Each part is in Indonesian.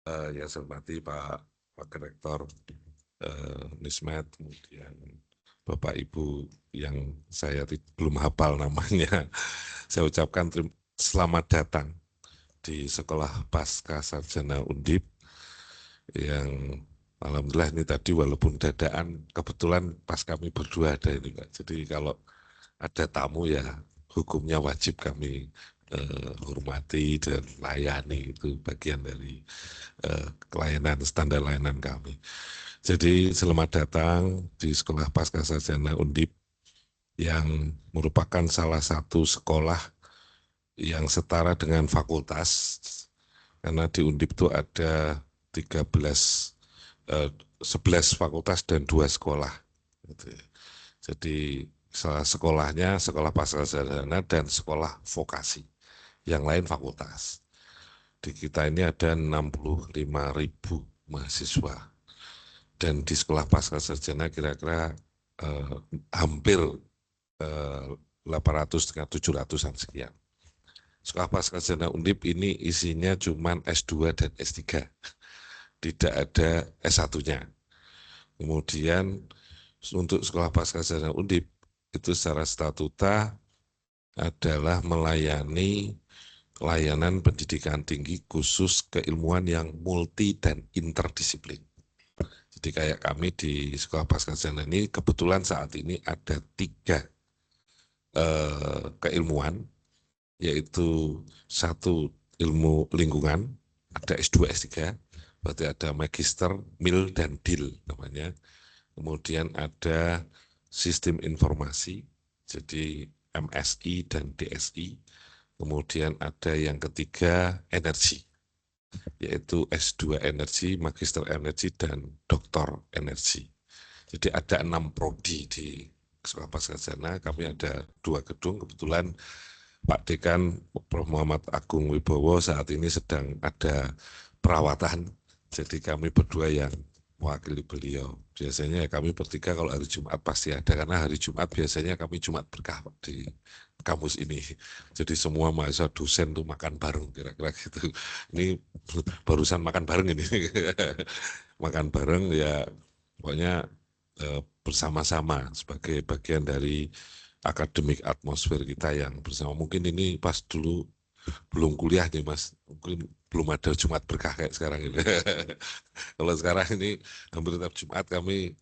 Yang saya hormati Pak Rektor Nismet, kemudian Bapak Ibu yang saya belum hafal namanya, saya ucapkan selamat datang di Sekolah Pasca Sarjana Undip yang alhamdulillah ini tadi walaupun dadaan, kebetulan pas kami berdua ada ini Pak. Jadi kalau ada tamu ya hukumnya wajib kami hormati dan layani, itu bagian dari layanan, standar layanan kami. Jadi selamat datang di Sekolah Pasca Sarjana Undip yang merupakan salah satu sekolah yang setara dengan fakultas, karena di Undip itu ada 13, 11 fakultas dan 2 sekolah. Gitu ya. Jadi salah sekolahnya sekolah pasca sarjana dan sekolah vokasi. Yang lain fakultas. Di kita ini ada 65.000 mahasiswa. Dan di sekolah pasca sarjana kira-kira hampir 800 dengan 700-an sekian. Sekolah pasca sarjana Undip ini isinya cuma S2 dan S3. Tidak ada S1-nya. Kemudian untuk sekolah pasca sarjana Undip itu secara statuta adalah melayani layanan pendidikan tinggi khusus keilmuan yang multi dan interdisiplin. Jadi kayak kami di Sekolah Pasca Sarjana ini kebetulan saat ini ada 3 keilmuan, yaitu satu ilmu lingkungan, ada S2, S3, berarti ada Magister, MIL, dan DIL namanya. Kemudian ada sistem informasi, jadi MSI dan DSI. Kemudian ada yang ketiga energi, yaitu S2 energi, Magister energi, dan Doktor energi. Jadi ada 6 prodi di Sekolah Pasca Sarjana. Kami ada 2 gedung. Kebetulan Pak Dekan Prof. Muhammad Agung Wibowo saat ini sedang ada perawatan. Jadi kami berdua yang mewakili beliau. Biasanya kami bertiga kalau hari Jumat pasti ada, karena hari Jumat biasanya kami Jumat berkah di kampus ini. Jadi semua mahasiswa dosen tuh makan bareng kira-kira gitu. Ini barusan makan bareng ini. Makan bareng ya pokoknya bersama-sama sebagai bagian dari akademik atmosfer kita yang bersama. Mungkin ini pas dulu belum kuliah nih Mas, mungkin belum ada Jumat berkah kayak sekarang ini. Kalau sekarang ini hampir tiap Jumat kami,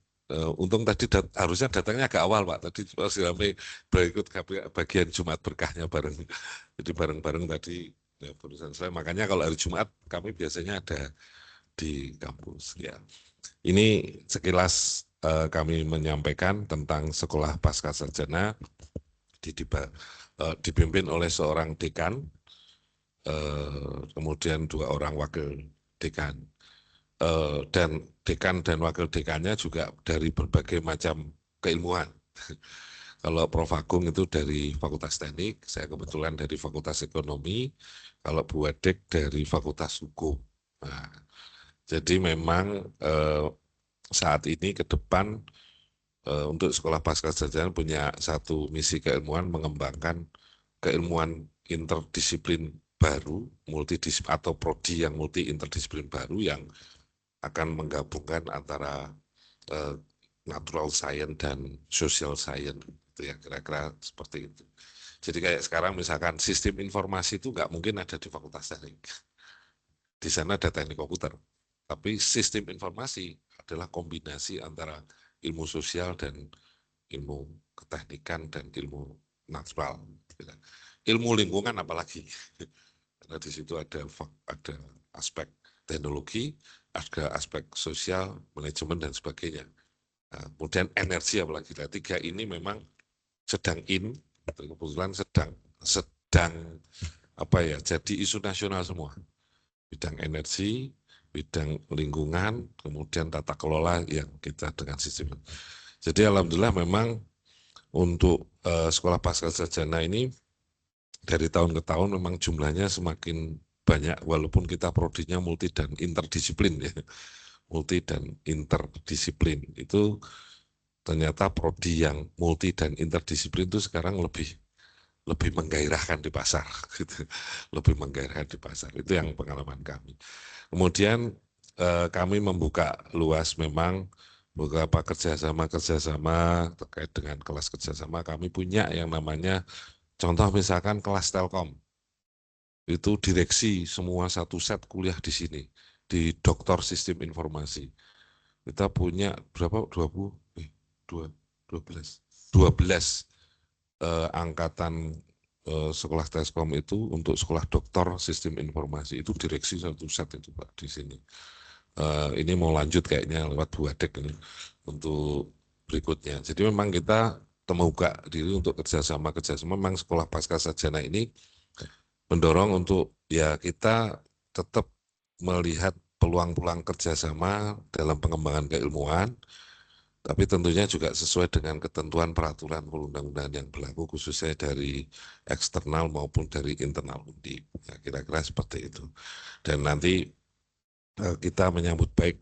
untung tadi harusnya datangnya agak awal Pak, tadi pas kami berikut bagian Jumat berkahnya bareng. Jadi bareng-bareng tadi ya, barusan selesai. Makanya kalau hari Jumat kami biasanya ada di kampus. Ya, ini sekilas kami menyampaikan tentang sekolah pasca sarjana dipimpin oleh seorang dekan, kemudian 2 orang wakil dekan, dan dekan dan wakil dekannya juga dari berbagai macam keilmuan. Kalau Prof. Agung itu dari Fakultas Teknik, saya kebetulan dari Fakultas Ekonomi, kalau Bu Wadek dari Fakultas Hukum. Nah, jadi memang saat ini ke depan untuk sekolah pasca sarjana punya satu misi keilmuan, mengembangkan keilmuan interdisiplin baru, multidisiplin atau prodi yang multi interdisiplin baru yang akan menggabungkan antara natural science dan social science, itu ya kira-kira seperti itu. Jadi kayak sekarang misalkan sistem informasi itu nggak mungkin ada di Fakultas Teknik. Di sana ada teknik komputer, tapi sistem informasi adalah kombinasi antara ilmu sosial dan ilmu keteknikan dan ilmu natural. Ilmu lingkungan apalagi, karena di situ ada aspek teknologi, ada aspek sosial, manajemen dan sebagainya. Nah, kemudian energi apalagi. Nah, 3 ini memang sedang kebetulan sedang sedang apa ya, jadi isu nasional semua. Bidang energi, bidang lingkungan, kemudian tata kelola yang kita dengan sistem. Jadi alhamdulillah memang untuk sekolah pasca sarjana ini dari tahun ke tahun memang jumlahnya semakin banyak, walaupun kita prodinya multi dan interdisiplin ya. Multi dan interdisiplin itu ternyata prodi yang multi dan interdisiplin itu sekarang lebih lebih menggairahkan di pasar, gitu. Lebih menggairahkan di pasar. Itu yang pengalaman kami. Kemudian kami membuka luas memang beberapa kerjasama terkait dengan kelas kerjasama. Kami punya yang namanya contoh misalkan kelas Telkom. Itu direksi semua satu set kuliah di sini di Doktor Sistem Informasi. Kita punya berapa? 20 dua 12 12 angkatan sekolah Teskom itu untuk sekolah doktor sistem informasi itu direksi satu set itu Pak di sini. Ini mau lanjut kayaknya lewat Bu Adek ini untuk berikutnya. Jadi memang kita terbuka diri untuk kerjasama. Memang sekolah pasca sarjana ini mendorong untuk ya kita tetap melihat peluang-peluang kerjasama dalam pengembangan keilmuan, tapi tentunya juga sesuai dengan ketentuan peraturan perundang-undangan yang berlaku khususnya dari eksternal maupun dari internal Undip. Ya, kira-kira seperti itu. Dan nanti kita menyambut baik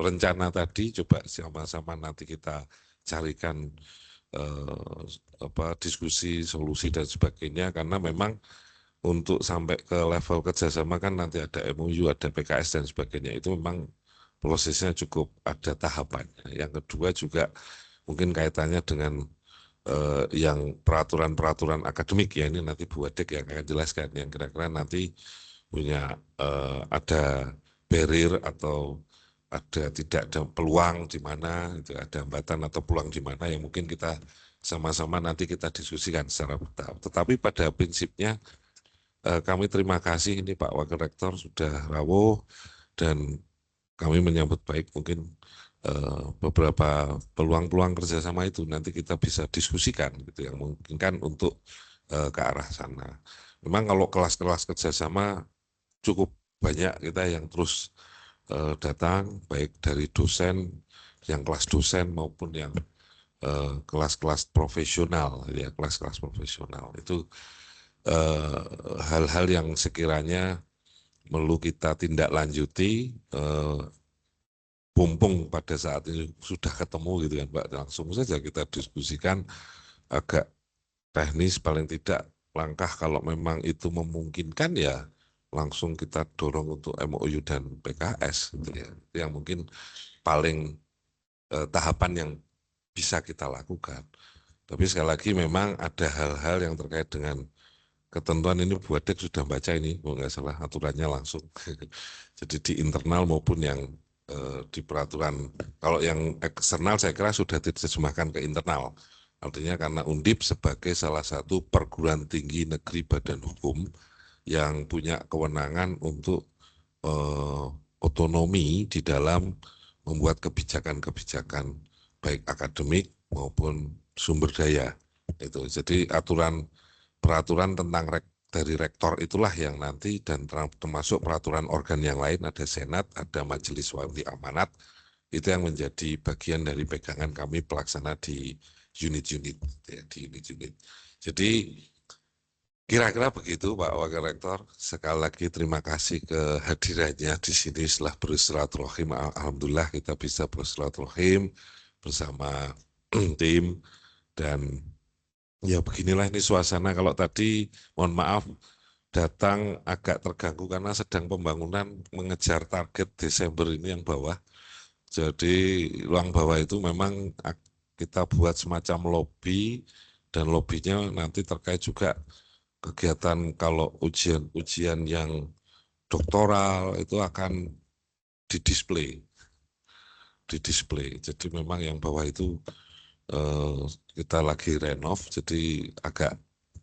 rencana tadi, coba sama-sama nanti kita carikan diskusi, solusi dan sebagainya, karena memang untuk sampai ke level kerjasama kan nanti ada MOU, ada PKS dan sebagainya. Itu memang prosesnya cukup ada tahapannya. Yang kedua juga mungkin kaitannya dengan yang peraturan-peraturan akademik ya, ini nanti Bu Adek yang akan jelaskan, yang kira-kira nanti punya ada barrier atau tidak ada peluang di mana, itu ada hambatan atau peluang di mana yang mungkin kita sama-sama nanti kita diskusikan secara bertahap. Tetapi pada prinsipnya kami terima kasih ini Pak Wakil Rektor sudah rawuh dan kami menyambut baik mungkin beberapa peluang-peluang kerjasama itu nanti kita bisa diskusikan gitu yang memungkinkan untuk ke arah sana. Memang kalau kelas-kelas kerjasama cukup banyak kita yang terus datang baik dari dosen yang kelas dosen maupun yang kelas-kelas profesional ya kelas-kelas profesional itu hal-hal yang sekiranya perlu kita tindak lanjuti mumpung pada saat ini sudah ketemu gitu kan Pak, langsung saja kita diskusikan agak teknis paling tidak langkah kalau memang itu memungkinkan ya langsung kita dorong untuk MOU dan PKS gitu ya. Yang mungkin paling tahapan yang bisa kita lakukan. Tapi sekali lagi memang ada hal-hal yang terkait dengan ketentuan ini Bu Adek sudah baca ini, kalau nggak salah aturannya langsung. Jadi di internal maupun yang di peraturan, kalau yang eksternal saya kira sudah diterjemahkan ke internal. Artinya karena Undip sebagai salah satu perguruan tinggi negeri badan hukum yang punya kewenangan untuk otonomi di dalam membuat kebijakan-kebijakan baik akademik maupun sumber daya. Itu. Jadi peraturan tentang dari rektor itulah yang nanti dan termasuk peraturan organ yang lain ada senat, ada majelis wali amanat itu yang menjadi bagian dari pegangan kami pelaksana di unit-unit ya, di unit-unit. Jadi kira-kira begitu Pak Wakil Rektor. Sekali lagi terima kasih kehadirannya di sini setelah bersilaturahim. Alhamdulillah kita bisa bersilaturahim bersama tim dan ya beginilah ini suasana. Kalau tadi mohon maaf datang agak terganggu karena sedang pembangunan mengejar target Desember ini yang bawah. Jadi ruang bawah itu memang kita buat semacam lobby dan lobbynya nanti terkait juga kegiatan kalau ujian-ujian yang doktoral itu akan didisplay, didisplay. Jadi memang yang bawah itu kita lagi renov, jadi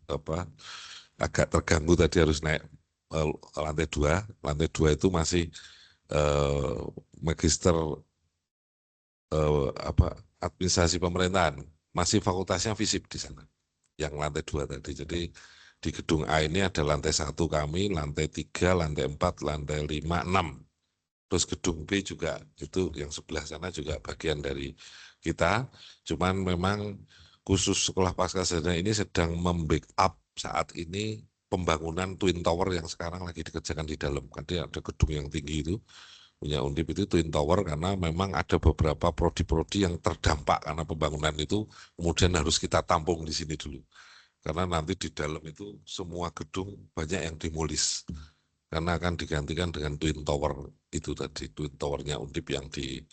apa agak terganggu tadi harus naik lantai 2. Lantai 2 itu masih magister administrasi pemerintahan, masih fakultasnya FISIP di sana. Yang lantai 2 tadi. Jadi di gedung A ini ada lantai 1 kami, lantai 3, lantai 4, lantai 5, 6. Terus gedung B juga itu yang sebelah sana juga bagian dari kita. Cuman memang khusus sekolah pascasarjana ini sedang membackup saat ini pembangunan Twin Tower yang sekarang lagi dikerjakan di dalam. Kan ada gedung yang tinggi itu punya Undip itu Twin Tower karena memang ada beberapa prodi-prodi yang terdampak karena pembangunan itu kemudian harus kita tampung di sini dulu. karena nanti di dalam itu semua gedung banyak yang demolis karena akan digantikan dengan Twin Tower itu tadi, Twin Towernya Undip yang di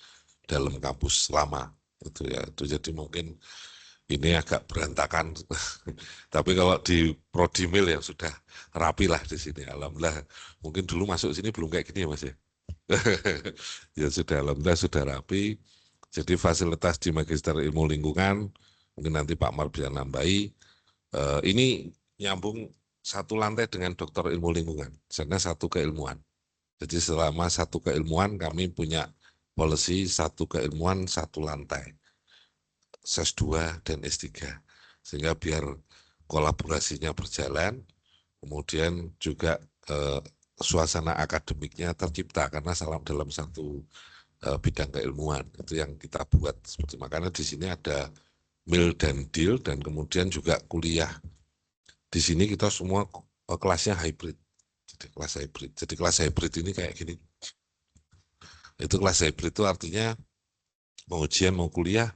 dalam kampus lama itu ya. Itu jadi mungkin ini agak berantakan, tapi kalau di Prodimil yang sudah rapi lah di sini, alhamdulillah. Mungkin dulu masuk sini belum kayak gini ya Mas ya. Ya sudah, alhamdulillah sudah rapi. Jadi fasilitas di Magister Ilmu Lingkungan, mungkin nanti Pak Mar bisa nambahi. Ini nyambung satu lantai dengan Dokter Ilmu Lingkungan, karena satu keilmuan. Jadi selama satu keilmuan kami punya policy satu keilmuan satu lantai. S2 dan S3. Sehingga biar kolaborasinya berjalan, kemudian juga suasana akademiknya tercipta karena salam dalam satu bidang keilmuan. Itu yang kita buat. Seperti makanya di sini ada mil dan deal dan kemudian juga kuliah. Di sini kita semua kelasnya hybrid. Jadi kelas hybrid. Jadi kelas hybrid ini kayak gini. Itu kelas hybrid itu artinya mau ujian mau kuliah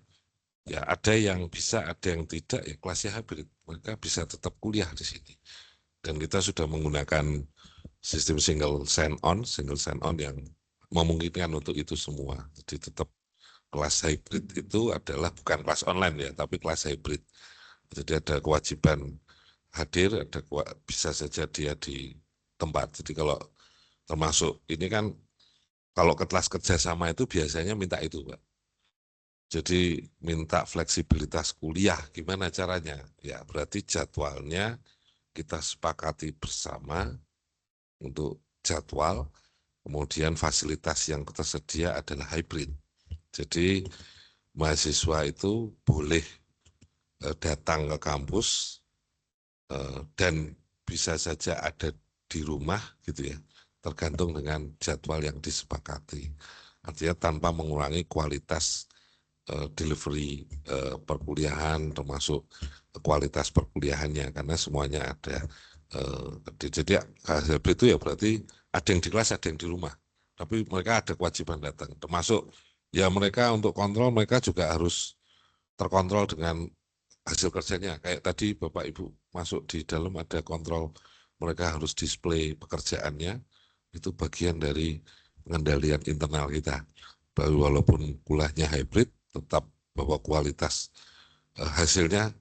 ya ada yang bisa, ada yang tidak, ya kelasnya hybrid. Mereka bisa tetap kuliah di sini. Dan kita sudah menggunakan sistem single sign on yang memungkinkan untuk itu semua. Jadi tetap kelas hybrid itu adalah bukan kelas online ya, tapi kelas hybrid. Jadi ada kewajiban hadir, bisa saja dia di tempat. Jadi kalau termasuk ini kan, kalau ke kelas kerjasama itu biasanya minta itu, Pak. Jadi minta fleksibilitas kuliah, gimana caranya? Ya berarti jadwalnya kita sepakati bersama untuk jadwal, kemudian fasilitas yang tersedia adalah hybrid. Jadi mahasiswa itu boleh datang ke kampus dan bisa saja ada di rumah gitu ya, tergantung dengan jadwal yang disepakati. Artinya tanpa mengurangi kualitas delivery perkuliahan termasuk kualitas perkuliahannya karena semuanya ada. Jadi hasil itu ya berarti ada yang di kelas ada yang di rumah tapi mereka ada kewajiban datang termasuk ya mereka untuk kontrol mereka juga harus terkontrol dengan hasil kerjanya kayak tadi Bapak Ibu masuk di dalam ada kontrol mereka harus display pekerjaannya itu bagian dari pengendalian internal kita walaupun kuliahnya hybrid tetap bahwa kualitas hasilnya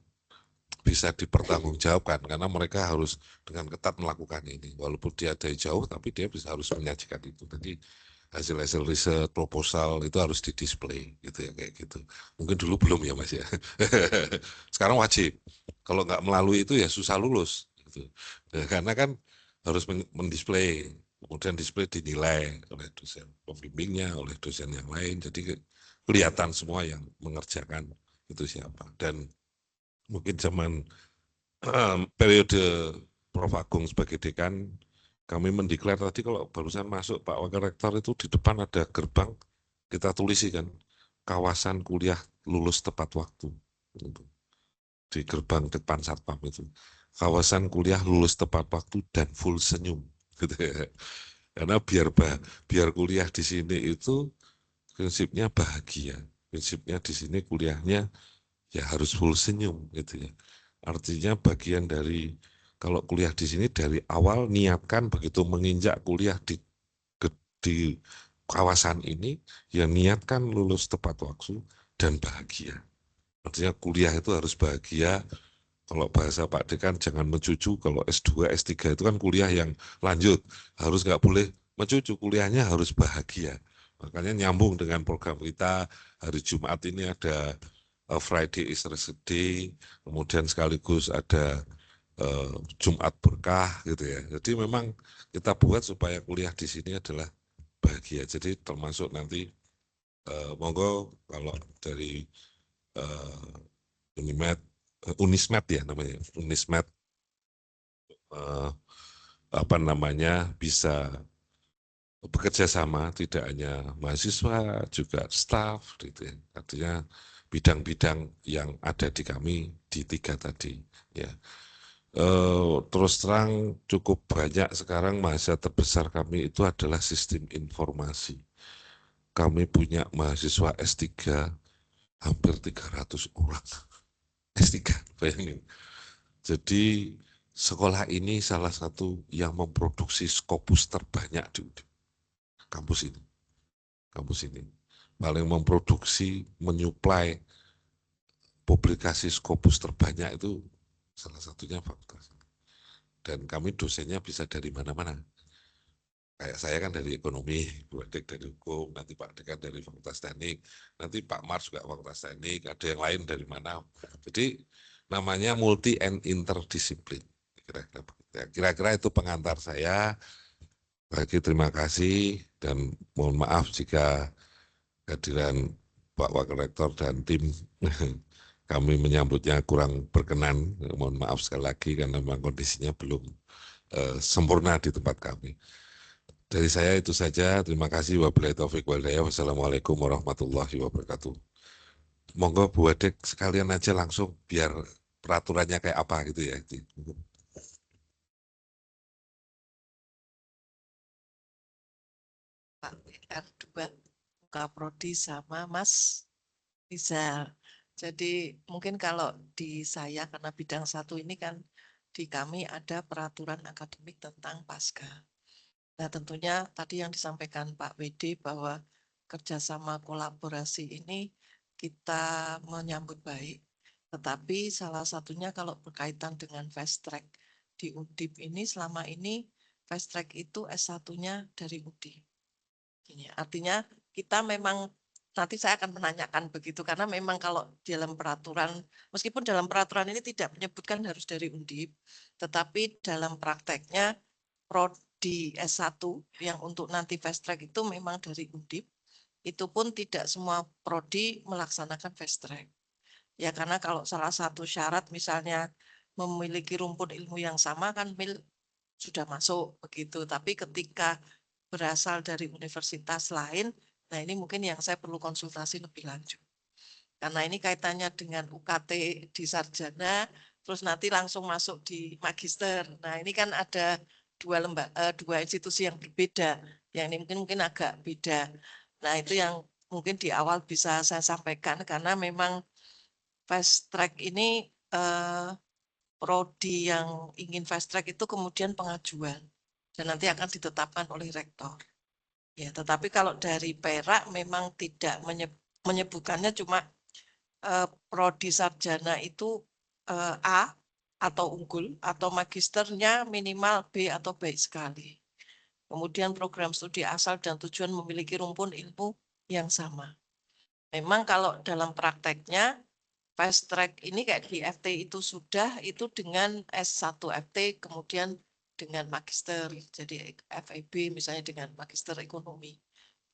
bisa dipertanggungjawabkan karena mereka harus dengan ketat melakukan ini walaupun dia dari jauh tapi dia bisa harus menyajikan itu jadi hasil-hasil riset proposal itu harus didisplay gitu ya kayak gitu mungkin dulu belum ya Mas ya sekarang wajib kalau nggak melalui itu ya susah lulus gitu. Ya, karena kan harus mendisplay kemudian display dinilai oleh dosen pembimbingnya oleh dosen yang lain jadi kelihatan semua yang mengerjakan itu siapa dan mungkin zaman periode Prof. Agung sebagai dekan, kami mendeklar tadi kalau barusan masuk Pak Wakil Rektor itu di depan ada gerbang, kita tulisi kan, kawasan kuliah lulus tepat waktu. Di gerbang depan Satpam itu. Kawasan kuliah lulus tepat waktu dan full senyum. Gitu ya. Karena biar kuliah di sini itu prinsipnya bahagia. Prinsipnya di sini kuliahnya ya harus full senyum gitu ya. Artinya bagian dari kalau kuliah di sini dari awal niatkan begitu menginjak kuliah di kawasan ini ya niatkan lulus tepat waktu dan bahagia. Artinya kuliah itu harus bahagia. Kalau bahasa Pak Dekan jangan mencucu. Kalau S2, S3 itu kan kuliah yang lanjut harus nggak boleh mencucu. Kuliahnya harus bahagia. Makanya nyambung dengan program kita hari Jumat ini ada Friday is Rest Day, kemudian sekaligus ada Jumat berkah gitu ya. Jadi memang kita buat supaya kuliah di sini adalah bahagia. Jadi termasuk nanti monggo kalau dari Unimed, Unismed ya namanya, Unismed eh, apa namanya bisa bekerja sama tidak hanya mahasiswa juga staf gitu ya. Artinya bidang-bidang yang ada di kami di tiga tadi ya. Terus terang cukup banyak sekarang mahasiswa terbesar kami itu adalah sistem informasi. Kami punya mahasiswa S3 hampir 300 orang. S3, bayangin. Jadi sekolah ini salah satu yang memproduksi Scopus terbanyak di kampus ini. Kampus ini paling memproduksi, menyuplai publikasi Scopus terbanyak itu salah satunya fakultas. Dan kami dosennya bisa dari mana-mana. Kayak saya kan dari ekonomi, Bu Adik dari hukum, nanti Pak Dekan dari fakultas teknik, nanti Pak Mars juga fakultas teknik, ada yang lain dari mana. Jadi namanya multi and interdisiplin. Kira-kira itu pengantar saya. Bagi terima kasih dan mohon maaf jika kehadiran Pak Wakil Rektor dan tim kami menyambutnya kurang berkenan. Mohon maaf sekali lagi karena memang kondisinya belum sempurna di tempat kami. Dari saya itu saja. Terima kasih. Wabillahi taufiq wal hidayah. Wassalamualaikum warahmatullahi wabarakatuh. Monggo Bu Adek sekalian aja langsung biar peraturannya kayak apa gitu ya. Pak R2 Kaprodi sama Mas Rizal. Jadi mungkin kalau di saya karena bidang satu ini kan di kami ada peraturan akademik tentang pasca. Nah tentunya tadi yang disampaikan Pak WD bahwa kerjasama kolaborasi ini kita menyambut baik. Tetapi salah satunya kalau berkaitan dengan fast track di Undip ini selama ini fast track itu S1-nya dari Undip. Artinya kita memang nanti saya akan menanyakan begitu karena memang kalau dalam peraturan meskipun dalam peraturan ini tidak menyebutkan harus dari Undip, tetapi dalam prakteknya prodi S1 yang untuk nanti fast track itu memang dari Undip. Itu pun tidak semua prodi melaksanakan fast track. Ya karena kalau salah satu syarat misalnya memiliki rumpun ilmu yang sama kan sudah masuk begitu. Tapi ketika berasal dari universitas lain, nah ini mungkin yang saya perlu konsultasi lebih lanjut. Karena ini kaitannya dengan UKT di sarjana, terus nanti langsung masuk di magister. Nah ini kan ada dua institusi yang berbeda, yang ini mungkin agak beda. Nah itu yang mungkin di awal bisa saya sampaikan karena memang fast track ini prodi yang ingin fast track itu kemudian pengajuan dan nanti akan ditetapkan oleh rektor. Ya, tetapi kalau dari Perak memang tidak menyebutkannya cuma prodi sarjana itu A atau unggul atau magisternya minimal B atau baik sekali. Kemudian program studi asal dan tujuan memiliki rumpun ilmu yang sama. Memang kalau dalam prakteknya fast track ini kayak di FT itu sudah itu dengan S1 FT kemudian dengan magister jadi FEB misalnya dengan magister ekonomi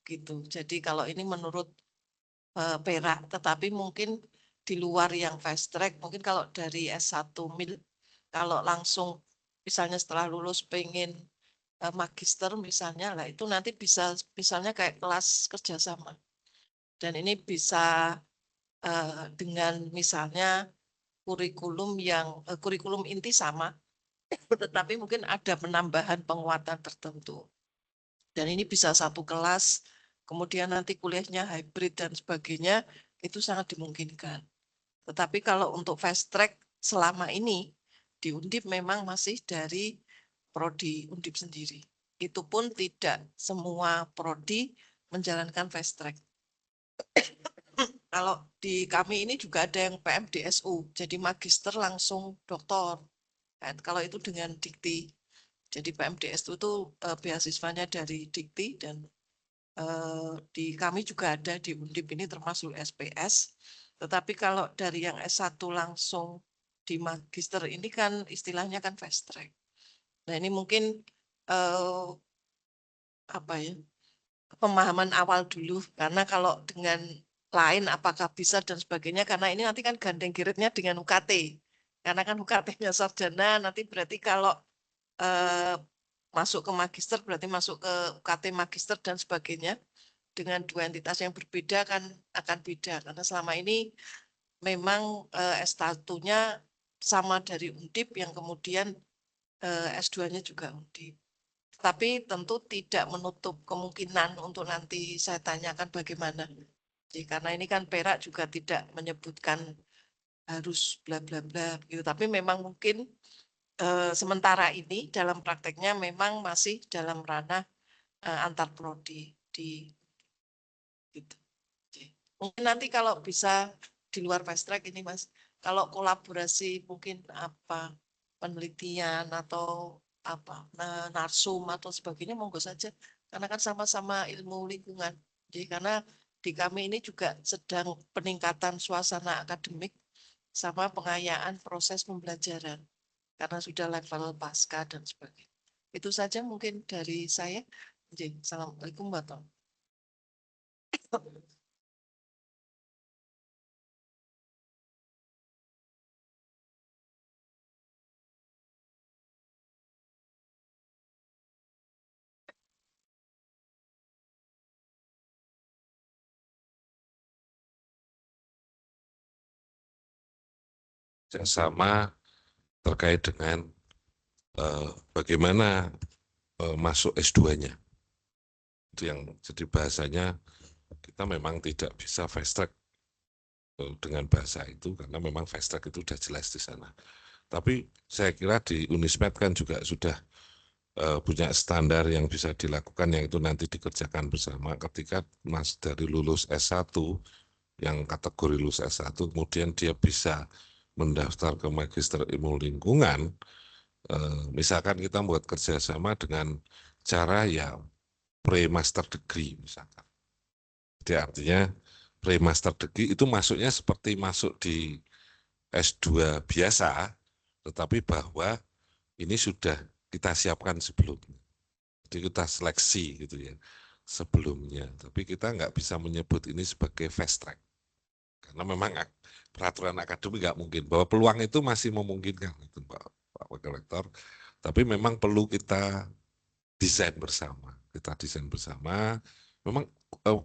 gitu. Jadi kalau ini menurut Perak tetapi mungkin di luar yang fast track mungkin kalau dari S1 mil kalau langsung misalnya setelah lulus pengen magister misalnya lah itu nanti bisa misalnya kayak kelas kerjasama dan ini bisa dengan misalnya kurikulum inti sama, tetapi mungkin ada penambahan penguatan tertentu. Dan ini bisa satu kelas, kemudian nanti kuliahnya hybrid dan sebagainya, itu sangat dimungkinkan. Tetapi kalau untuk fast track selama ini di Undip memang masih dari prodi Undip sendiri. Itu pun tidak semua prodi menjalankan fast track. Kalau di kami ini juga ada yang PMDSU, jadi magister langsung doktor. Kan? Kalau itu dengan dikti. Jadi PMDSU itu beasiswanya dari dikti dan di kami juga ada di Undip ini termasuk SPS. Tetapi kalau dari yang S1 langsung di magister ini kan istilahnya kan fast track. Nah ini mungkin apa ya pemahaman awal dulu karena kalau dengan lain apakah bisa dan sebagainya karena ini nanti kan gandeng giritnya dengan UKT karena kan UKT-nya sarjana nanti berarti kalau eh, masuk ke magister berarti masuk ke UKT magister dan sebagainya dengan dua entitas yang berbeda kan akan beda karena selama ini memang S1-nya sama dari Undip yang kemudian S2-nya juga Undip. Tapi tentu tidak menutup kemungkinan untuk nanti saya tanyakan bagaimana. Jadi, karena ini kan Perak juga tidak menyebutkan harus bla bla bla gitu. Tapi memang mungkin sementara ini dalam prakteknya memang masih dalam ranah antar prodi di gitu. Mungkin nanti kalau bisa di luar fast track ini Mas, kalau kolaborasi mungkin apa penelitian atau apa narsum atau sebagainya monggo saja karena kan sama-sama ilmu lingkungan. Jadi karena di kami ini juga sedang peningkatan suasana akademik sama pengayaan proses pembelajaran karena sudah level pasca dan sebagainya. Itu saja mungkin dari saya. Jadi, Assalamualaikum warahmatullahi wabarakatuh. Sama terkait dengan bagaimana masuk S2-nya. Itu yang jadi bahasanya kita memang tidak bisa fast track dengan bahasa itu karena memang fast track itu sudah jelas di sana. Tapi saya kira di Unismed kan juga sudah punya standar yang bisa dilakukan yang itu nanti dikerjakan bersama ketika Mas dari lulus S1 yang kategori lulus S1 kemudian dia bisa mendaftar ke Magister Ilmu Lingkungan, misalkan kita buat kerjasama dengan cara ya pre-master degree misalkan. Jadi artinya pre-master degree itu masuknya seperti masuk di S2 biasa, tetapi bahwa ini sudah kita siapkan sebelumnya. Jadi kita seleksi gitu ya sebelumnya. Tapi kita nggak bisa menyebut ini sebagai fast track. Karena memang peraturan akademik nggak mungkin. Bahwa peluang itu masih memungkinkan, itu Pak Wakil Rektor. Tapi memang perlu kita desain bersama. Kita desain bersama. Memang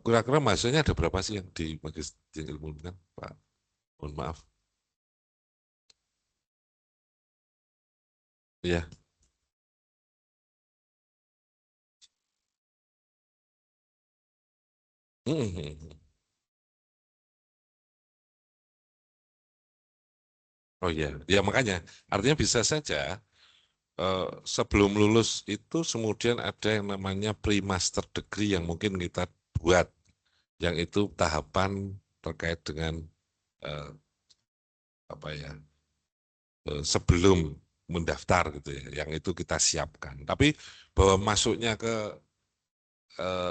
kira-kira mahasiswanya ada berapa sih yang di Magister Ilmu Lingkungan, Pak? Mohon maaf. Ya. Oh iya, ya makanya artinya bisa saja sebelum lulus itu kemudian ada yang namanya pre-master degree yang mungkin kita buat, yang itu tahapan terkait dengan eh, apa ya sebelum mendaftar gitu ya, yang itu kita siapkan. Tapi bahwa masuknya ke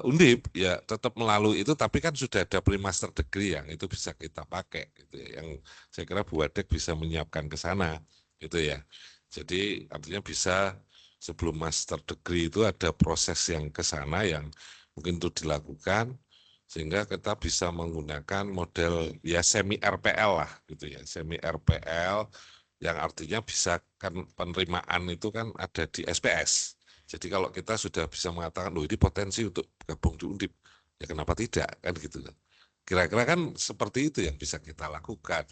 Undip ya tetap melalui itu, tapi kan sudah ada pre-master degree yang itu bisa kita pakai gitu ya, yang saya kira Bu Wadek bisa menyiapkan ke sana gitu ya. Jadi artinya bisa sebelum master degree itu ada proses yang ke sana yang mungkin itu dilakukan sehingga kita bisa menggunakan model ya semi RPL lah gitu ya, semi RPL yang artinya bisa kan penerimaan itu kan ada di SPS. Jadi kalau kita sudah bisa mengatakan, loh ini potensi untuk gabung di Undip, ya kenapa tidak kan gitu. Kira-kira kan seperti itu yang bisa kita lakukan.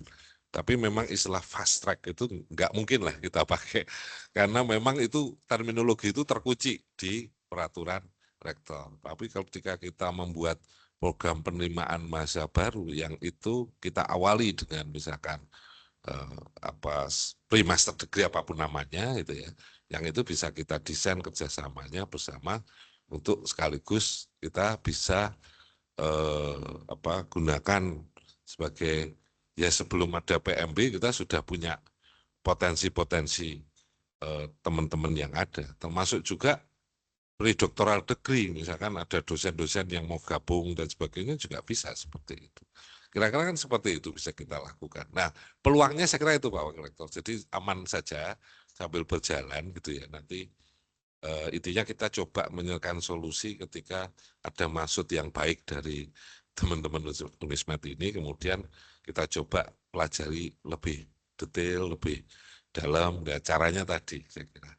Tapi memang istilah fast track itu nggak mungkin lah kita pakai, karena memang itu terminologi itu terkunci di peraturan rektor. Tapi kalau ketika kita membuat program penerimaan mahasiswa baru yang itu kita awali dengan misalkan apa pre-master degree apapun namanya itu ya, yang itu bisa kita desain kerjasamanya bersama untuk sekaligus kita bisa gunakan sebagai ya sebelum ada PMB kita sudah punya potensi-potensi teman-teman yang ada, termasuk juga pre-doctoral degree, misalkan ada dosen-dosen yang mau gabung dan sebagainya juga bisa seperti itu. Kira-kira kan seperti itu bisa kita lakukan. Nah, peluangnya saya kira itu Pak Wakil Rektor. Jadi aman saja sambil berjalan gitu ya. Nanti intinya kita coba menyelesaikan solusi ketika ada maksud yang baik dari teman-teman Unismed ini, kemudian kita coba pelajari lebih detail, lebih dalam, dan caranya tadi saya kira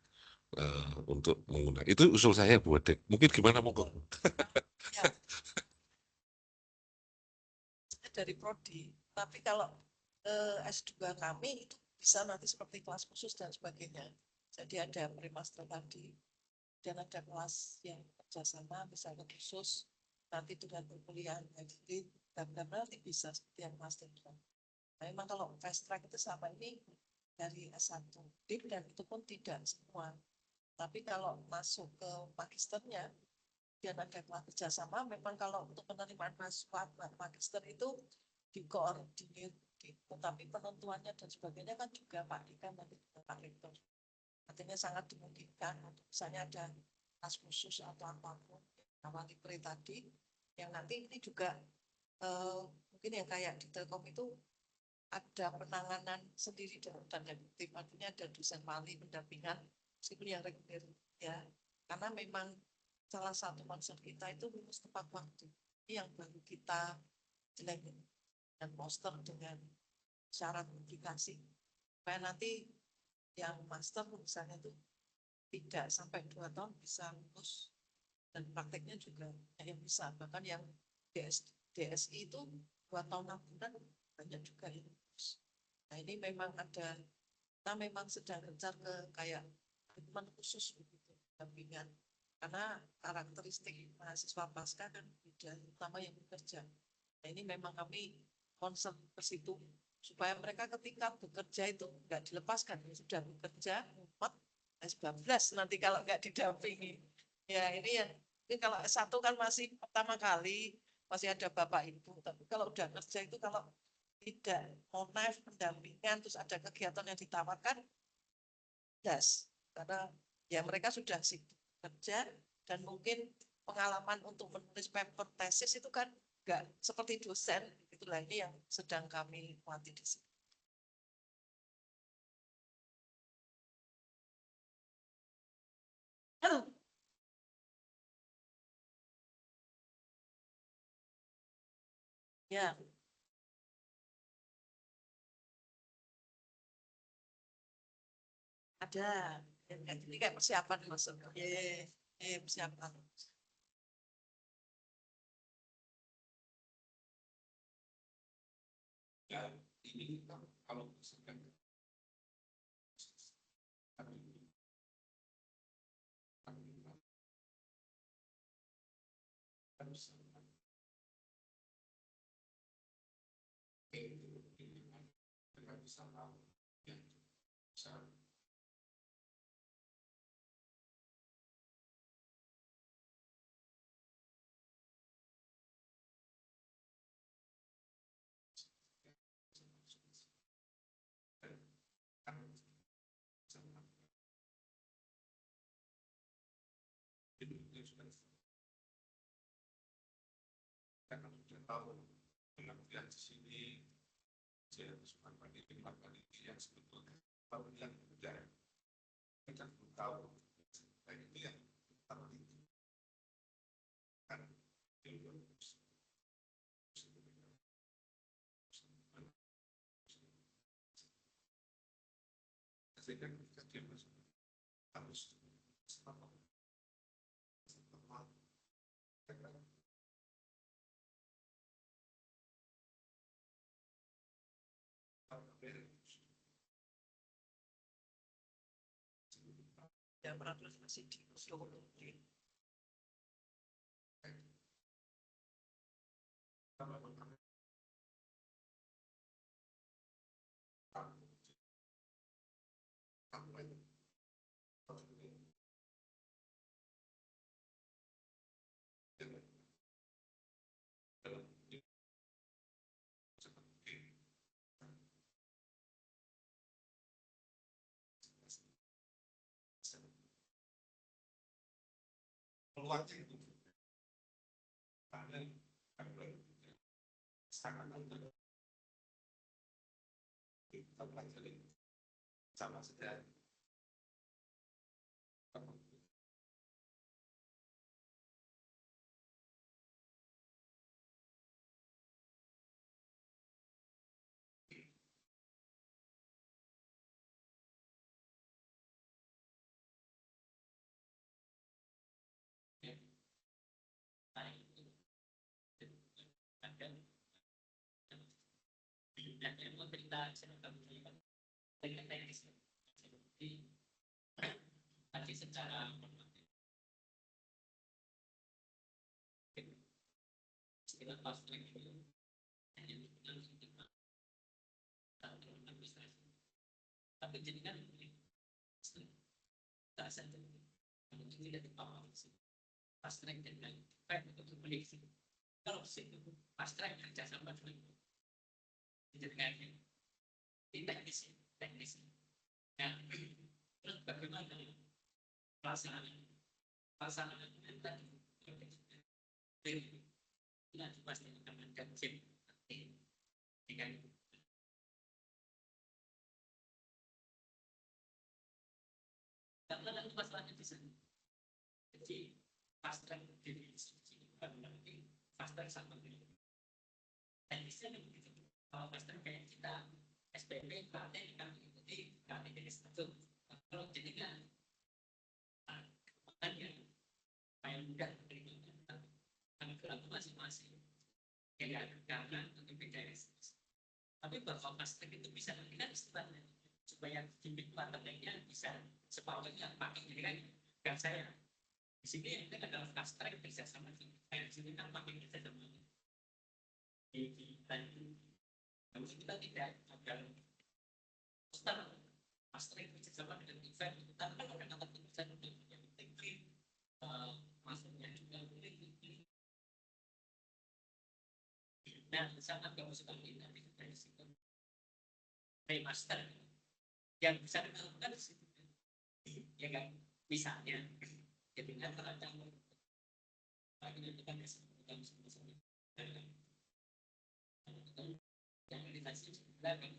untuk menggunakan. Itu usul saya buat dek. Mungkin gimana monggo? Ya, dari prodi. Tapi kalau S2 kami itu bisa nanti seperti kelas khusus dan sebagainya. Jadi ada pre-master tadi dan ada kelas yang kerjasama misalnya khusus nanti dengan perkuliahan hybrid dan nanti bisa seperti yang Mas bilang. Memang kalau fast track itu selama ini dari S1 DIP dan itu pun tidak semua. Tapi kalau masuk ke magisternya, dan ada kerjasama, memang kalau untuk penerimaan mahasiswa magister itu dikoordinir, tetapi penentuannya dan sebagainya kan juga Pak Dekan nanti Pak Rektor. Artinya sangat dimungkinkan untuk misalnya ada kelas khusus atau apapun awal pre tadi, yang nanti ini juga mungkin yang kayak di Telkom itu ada penanganan sendiri dalam tanda kutip, artinya ada dosen wali pendampingan meskipun yang reguler ya, karena memang salah satu concern kita itu lulus tepat waktu. Ini yang baru kita jelekin dan poster dengan syarat publikasi supaya nanti yang master misalnya itu tidak sampai 2 tahun bisa lulus, dan prakteknya juga yang bisa, bahkan yang DSI itu 2 tahun 6 bulan banyak juga yang lulus. Nah ini memang ada, kita memang sedang gencar ke kayak treatment khusus begitu, dampingan, karena karakteristik mahasiswa pasca kan beda, terutama yang bekerja. Nah ini memang kami concern ke situ supaya mereka ketika bekerja itu nggak dilepaskan, sudah bekerja empat S12 nanti kalau nggak didampingi. Ya ini ya, ini kalau S1 kan masih pertama kali masih ada bapak ibu, tapi kalau udah kerja itu kalau tidak monet pendampingan terus ada kegiatan yang ditawarkan das, karena ya mereka sudah sibuk kerja dan mungkin pengalaman untuk menulis paper tesis itu kan enggak seperti dosen, itulah ini yang sedang kami kuati di sini. Ya, ada. Jadi kayak persiapan masuk. Persiapan. Ya, ini kalau misalkan karena sudah tahu pengertian di sini saya suka pandemi yang sebetulnya tahu yang mudah kita belum tahu dan itu yang penting kan sehingga kita dia harus ya peraturan masih di peluangnya itu sangat kita pelajari sama saja. Tapi secara istilah fast track itu hanya tapi jadikan tak saja untuk tidak dipahami fast track dan untuk prediksi. Kalau situ fast track kerja sama dengan dijadikan teknis. Nah, terus bagaimana pelaksanaan tadi nanti pasti akan ada tim dengan karena nanti masalahnya di sana. Jadi fast track definisi nanti fast track sama dengan teknisnya begitu. Kalau fast track kayak kita SPP, KT kan mengikuti KT jenis satu. Kalau jadinya makanya supaya mudah menerima anggaran masing-masing. Ya karena untuk BPJS. Tapi bahwa fast track itu bisa kita istilahnya supaya gimmick matematikanya bisa sepatutnya pakai ini kan saya di sini ini adalah fast track bisa sama saya di sini kan pakai bisa sama di namun kita tidak ada start fast track bisa sama dengan event tanpa ada kata bisa untuk yang penting masuknya juga nah sangat bagus sekali tapi dari situ remaster yang bisa dilakukan di situ ya kan misalnya ketika terancam bagi kita yang sama-sama yang meditasi belakang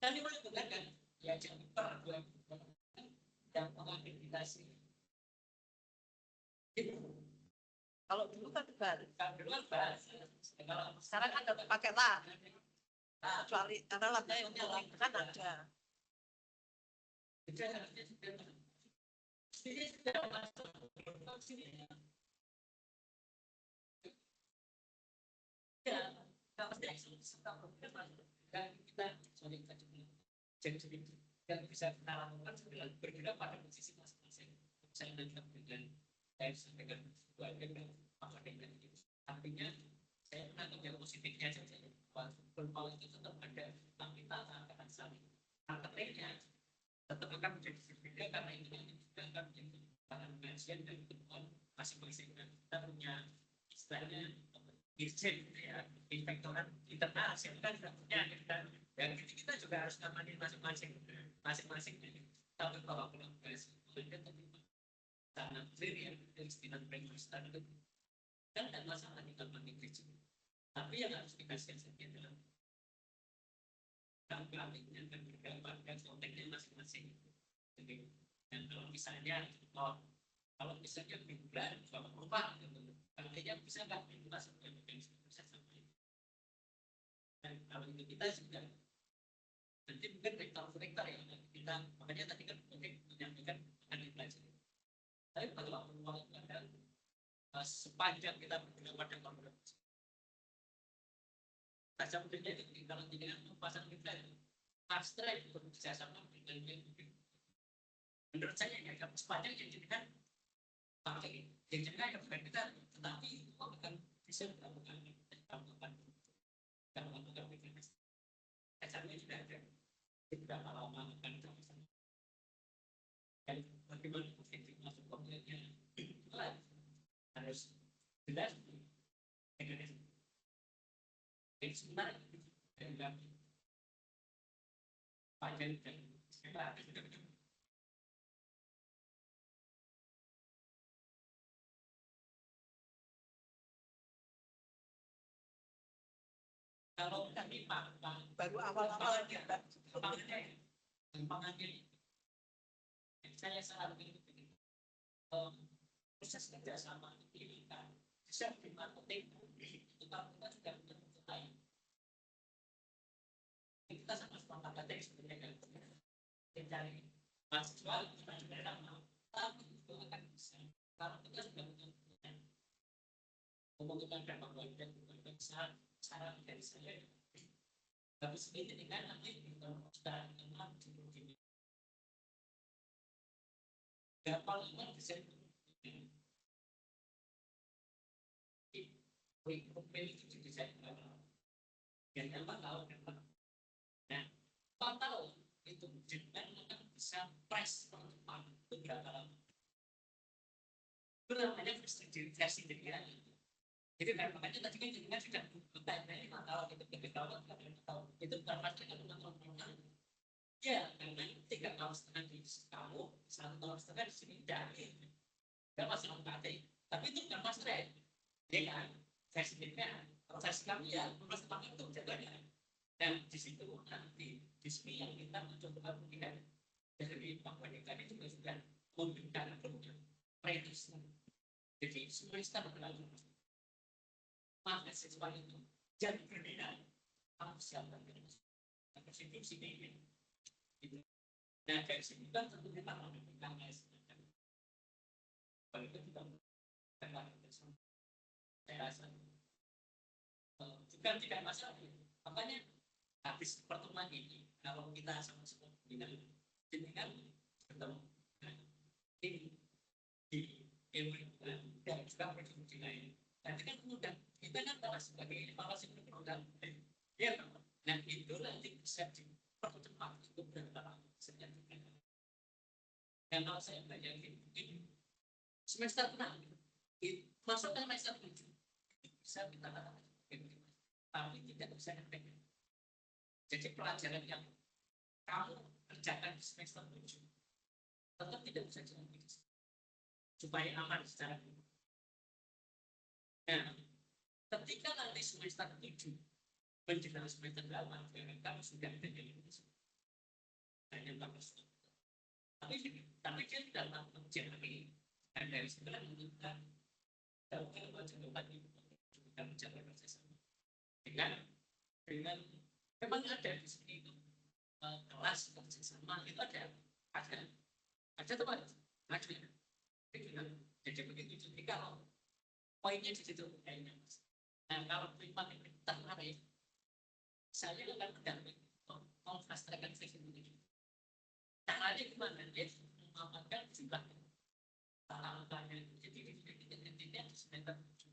Tadi boleh gunakan ya jangan pernah yang mengakreditasi. Kalau dulu kan balik. Kalau dulu kan Sekarang kan udah pakai lah. Kecuali karena labnya yang nyala kan ada. Itu harusnya sudah masuk ya kalau tidak kita jadi yang bisa kita lakukan adalah bergerak pada posisi masing-masing. Saya dengan saya sampaikan dengan akademik itu artinya saya menangkap yang positifnya saja bahwa itu tetap ada tapi akan saling prakteknya tetap akan menjadi berbeda karena ini juga akan menjadi bahan kajian dan temuan masing-masing kita punya istilahnya dirjen ya inspektorat internal kan punya kita dan kita juga harus ngamanin masing-masing tapi kalau kolaborasi ada tanah clear ya dari istilah framework kan ada masalah di dalam dirjen tapi yang harus dikasih saja adalah kami dan bergambarkan konteksnya masing-masing jadi dan kalau misalnya kalau misalnya bulan kalau rumah artinya bisa nggak masuk ke bisa sampai dan kalau itu kita juga nanti mungkin rektor ya kita makanya tadi kan mungkin menyampaikan akan dipelajari tapi pada waktu ada sepanjang kita bergerak pada kolaborasi tajam bedanya itu kalau tidak pasang kita fast track bekerja sama dengan menurut saya ya sepanjang yang jadi kan pakai yang yang bukan kita tetapi itu akan bisa dilakukan kalau melakukan mekanisme dasarnya sudah ada berapa lama akan terasa dan bagaimana positif masuk kompleknya harus jelas mekanisme jadi sebenarnya dan panjang dan kalau kami baru awal-awal pangannya saya salah begini proses kerjasama ini kan bisa di marketing itu kalau kita sudah mulai kita sama sepakat tadi sebenarnya mencari mahasiswa kita juga sama tapi itu akan bisa kalau kita sudah membutuhkan berapa banyak besar saran dari saya Habis ini kan nanti kita sudah kenal di berapa lama bisa pemilih itu bisa dan apa tahu kan. Nah, 4 tahun itu dengan akan bisa press pertemuan beberapa lama. Itu namanya versi diri. Jadi makanya tadi kan jenengan sudah bertanya 5 tahun itu 3 tahun itu bukan pasti kan 5 tahun. Ya, karena 3 tahun setengah di kamu, 1 tahun setengah di sini dari nggak masalah berarti. Tapi itu bukan masalah, ya kan? Versi jenengan, kalau versi kami ya masalah itu jadinya. Dan di situ nanti di sini yang kita mencoba melihat dari pendidikan itu sudah memberikan prediksi. Jadi semester berlalu mahasiswa itu jadi berbeda harus siapkan konstitusi ini. Nah dari sini kan tentunya kita memberikan kalau itu kita saya rasa juga tidak masalah. Makanya habis pertemuan ini kalau kita sama-sama dengan ketemu di ilmu dan juga produksi lain. Nanti kan kemudian kita kan malah sebagai evaluasi produk, ya kan? Nah itu nanti bisa dipercepat itu berapa sejak kita. Dan kalau saya bayangin mungkin semester 6 masuk ke semester 7 bisa kita katakan tapi tidak bisa efektif. Jadi pelajaran yang kamu kerjakan di semester 7 tetap tidak bisa diambil supaya aman secara umum. Nah, ketika nanti semester 7 menjelang semester 8 kamu sudah menjadi hanya 14 tapi dia tidak mampu menjalani dan dari sebelah kita kalau coba kita menjaga kerjasama dengan memang ada di sini itu kelas kerjasama itu ada teman ada jadi begitu jadi kalau poinnya di situ kayaknya mas. Nah kalau memang tertarik saya akan mendampingi memfasilitasi sesi ini. Caranya gimana? Dia mengamankan jumlah tahapannya. Jadi intinya di semester 7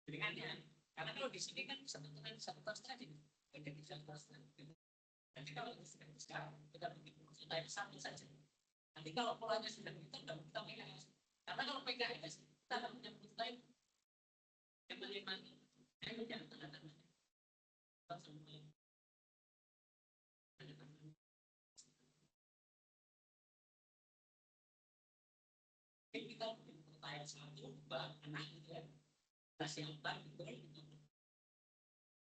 dengannya. Karena kalau di sini kan satu tahun setengah jadi satu tahun setengah. Nanti kalau sudah sekarang kita bikin time satu saja. Nanti kalau polanya sudah kita PKS. Karena kalau PKS kita akan punya time yang bagaimana? Saya punya tanda-tanda. Kita pertanyaan satu bah anak itu ya siapa itu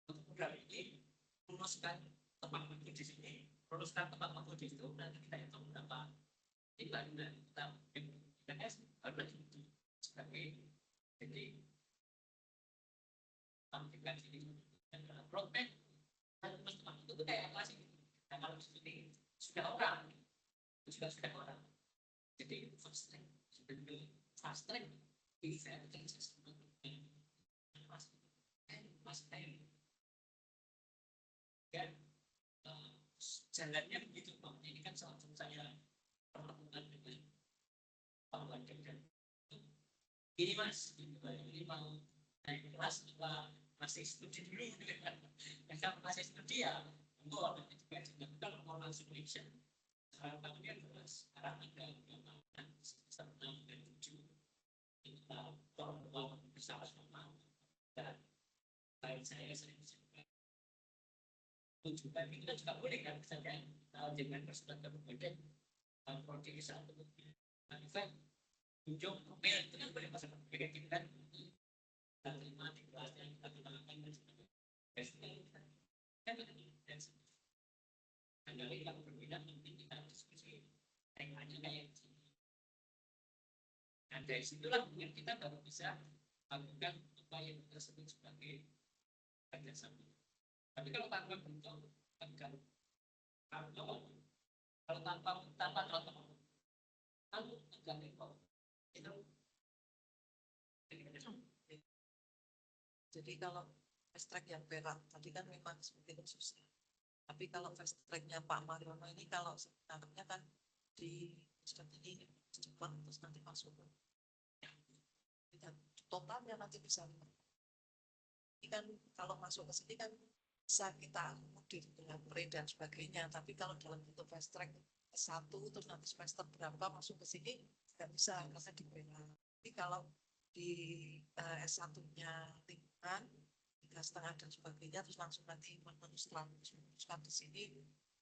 untuk program ini rumuskan tempat waktu di sini rumuskan tempat waktu di situ nanti kita hitung berapa iklan dan kita PKS harus sebagai jadi tampilkan sini dan roadmap dan teman-teman itu kayak apa sih nah kalau di sini sudah orang jadi first track fast track bisa mas dan jalannya begitu bang ini kan salah satu saya pertemuan dengan Pak Wajar dan ini mas ini mau naik kelas apa masih studi dulu dan kalau masih studi ya enggak juga kalau mau langsung action sekarang dia jelas sekarang ada semester 6 dan 7 kita pertemuan bersama-sama dan lain saya sering tunjukkan kita juga boleh kan misalnya dengan perspektif berbeda prodi satu event kunjung mail itu kan boleh pasang berbeda kan kita terima di kelas yang kita gunakan dan sebagainya kan dan dari yang berbeda mungkin kita diskusi temanya kayak gini dan dari situlah mungkin kita baru bisa lakukan upaya yang tersebut sebagai kerjasama. Tapi kalau tanpa bentuk, kalau tanpa contoh, kamu enggak repot. Jadi kalau fast track yang perak tadi kan memang seperti itu susah. Tapi kalau fast tracknya Pak Mariono ini kalau sebenarnya kan di ini cepat terus nanti masuk dan totalnya nanti bisa ini kan kalau masuk ke sini kan bisa kita akomodir dengan pre dan sebagainya. Tapi kalau dalam bentuk fast track S1 terus nanti semester berapa masuk ke sini nggak bisa karena dibela. Tapi kalau di S1-nya lingkungan 3,5 dan sebagainya terus langsung nanti meneruskan di sini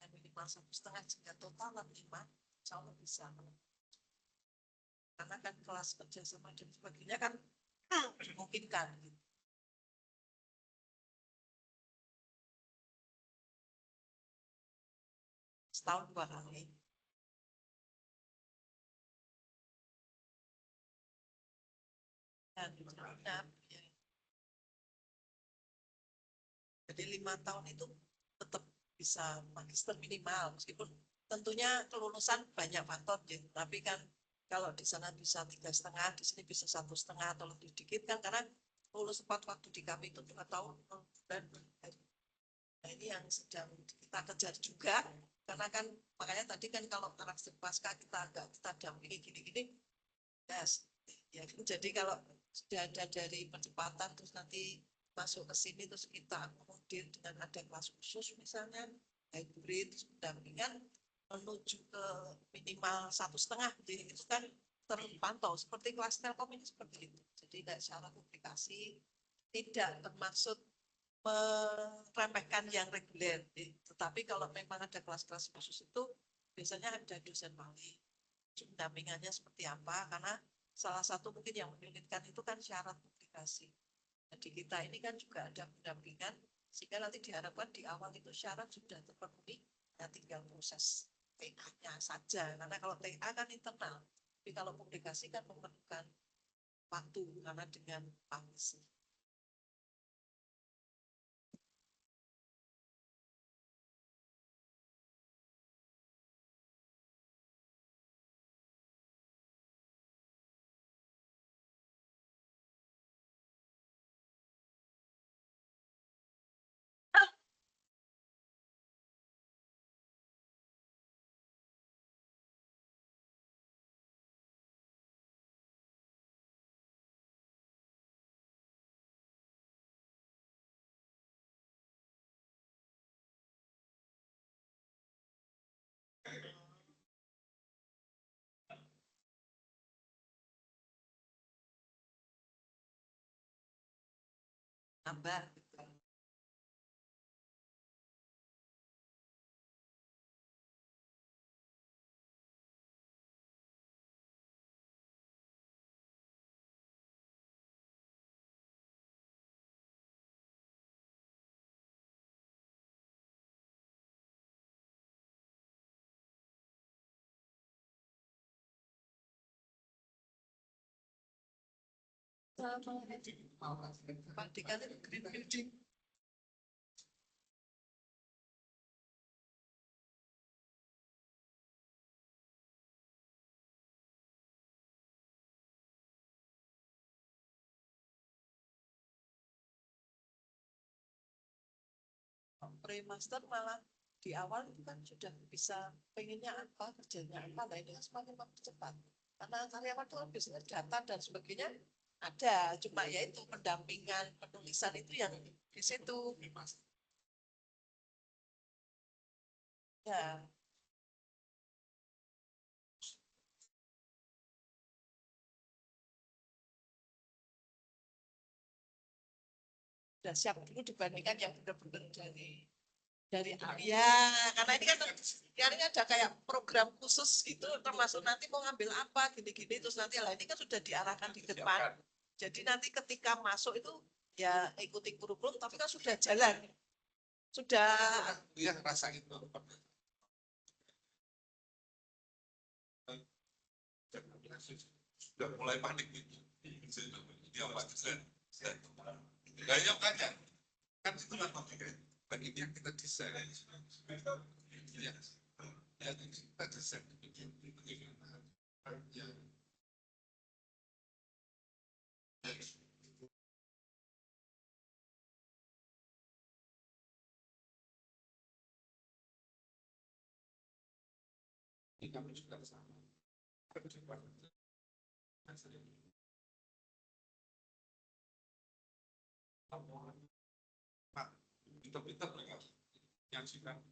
dan minimal 1,5 jika total 5 insya Allah bisa karena kan kelas kerja sama dan sebagainya kan memungkinkan gitu. Setahun 2 kali. Dan benar, ya. Jadi 5 tahun itu tetap bisa magister minimal meskipun tentunya kelulusan banyak faktor ya. Tapi kan kalau di sana bisa 3,5 di sini bisa 1,5 atau lebih dikit kan karena lulus tepat waktu di kami itu 2 tahun dan nah ini yang sedang kita kejar juga karena kan makanya tadi kan kalau karakter pasca kita dampingi gini-gini yes. Ya jadi kalau sudah ada dari percepatan terus nanti masuk ke sini terus kita akomodir dengan ada kelas khusus misalnya hybrid pendampingan menuju ke minimal 1,5 jadi itu kan terpantau seperti kelas Telkom ini seperti itu jadi tidak secara publikasi tidak termaksud meremehkan yang reguler tetapi kalau memang ada kelas-kelas khusus itu biasanya ada dosen wali pendampingannya seperti apa karena salah satu mungkin yang menyulitkan itu kan syarat publikasi. Jadi kita ini kan juga ada pendampingan sehingga nanti diharapkan di awal itu syarat sudah terpenuhi ya tinggal proses TA-nya saja karena kalau TA kan internal tapi kalau publikasi kan memerlukan waktu karena dengan pangsi. Tambah gitu. Pendidikan itu green building. Pre-master malah di awal itu kan sudah bisa pengennya apa, kerjanya apa, nah ini kan semakin mempercepat. Karena karyawan itu kan biasanya data dan sebagainya ada, cuma ya itu pendampingan, penulisan itu yang di situ. Ya, sudah siap dulu dibandingkan yang benar-benar dari ya karena ini kan ini ada kayak program khusus itu termasuk nanti mau ngambil apa gini-gini terus nanti lah ini kan sudah diarahkan di depan jadi nanti ketika masuk itu ya ikuti kurikulum tapi kan sudah jalan sudah ya rasa itu sudah mulai panik gitu dia apa gaya kan itu lah bagi yang kita desain ya kita desain kami juga sama. Pintar-pintar mereka nyaksikan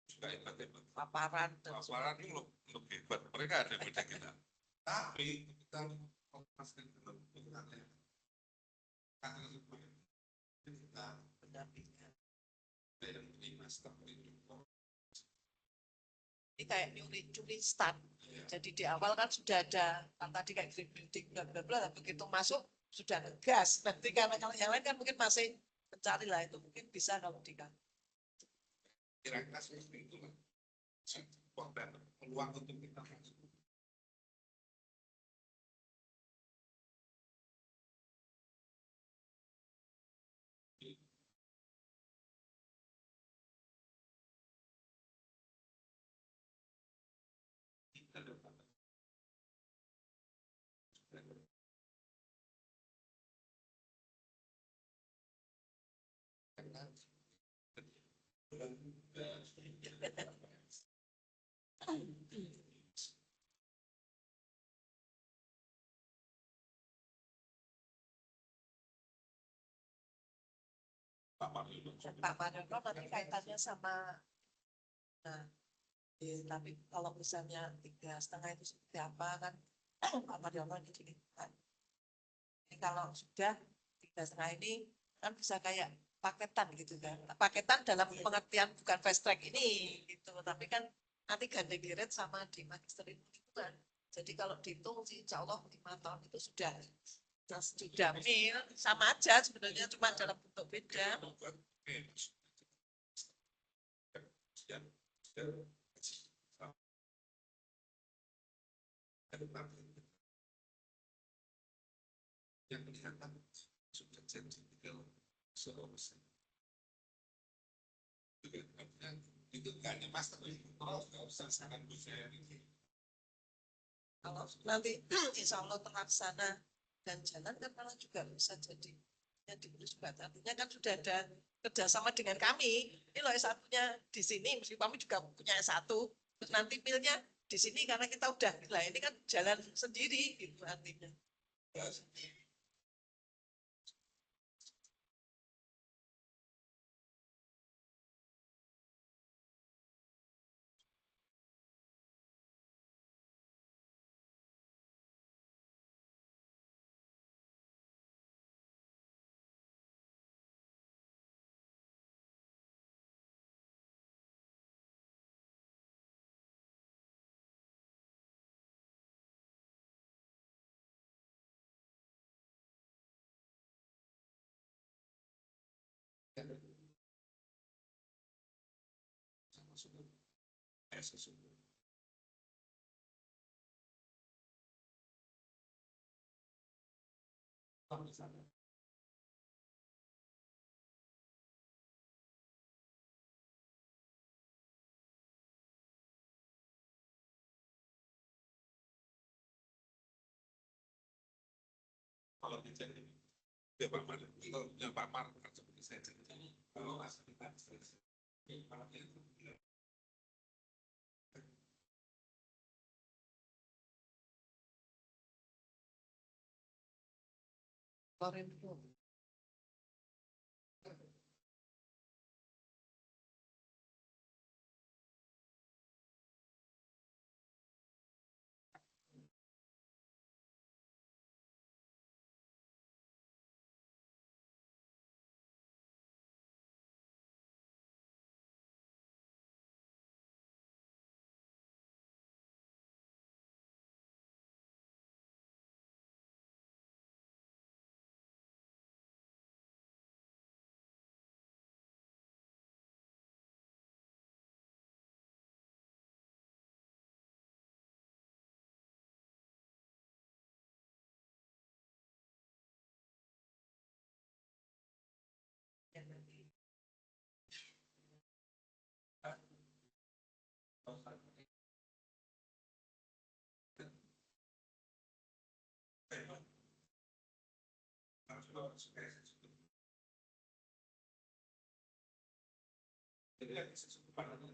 juga hebat-hebat. Paparan Paparan itu lebih hebat. Mereka ada beda kita. Tapi kita melepaskan kita pendampingnya. ini master itu. Ini kayak curi start. Jadi di awal kan sudah ada tadi kayak green building bla bla bla, begitu masuk sudah ngegas. Nanti karena kalau yang lain kan mungkin masih mencari lah, itu mungkin bisa kalau di kan. Kira-kira seperti itu lah. Peluang untuk kita masuk. Pak Mariono nanti kaitannya sama, nah, tapi kalau misalnya 3,5 itu seperti apa kan Pak Mariono ini gini kan. Ini kalau sudah 3,5 ini kan bisa kayak paketan gitu kan. Paketan dalam pengertian bukan fast track ini gitu, tapi kan nanti gandeng irit sama di magister itu kan. Jadi kalau dihitung sih insya Allah 5 tahun itu sudah mil sama aja sebenarnya, cuma dalam bentuk beda. Yang kelihatan sudah jadi selesai. Itu kan hanya master itu, nggak usah sangat besar ini. Kalau nanti insya Allah terlaksana dan jalan kan malah juga bisa jadi yang diberi sebat. Artinya kan sudah ada kerjasama dengan kami. Ini loh S1-nya di sini, meskipun kami juga punya S1. Terus nanti pilnya di sini karena kita udah, lah ini kan jalan sendiri gitu artinya. Kalau jadi ya Pak Mar, kalau yang Pak Mar kan seperti saya cerita, kalau asal kita Korinfo. jadi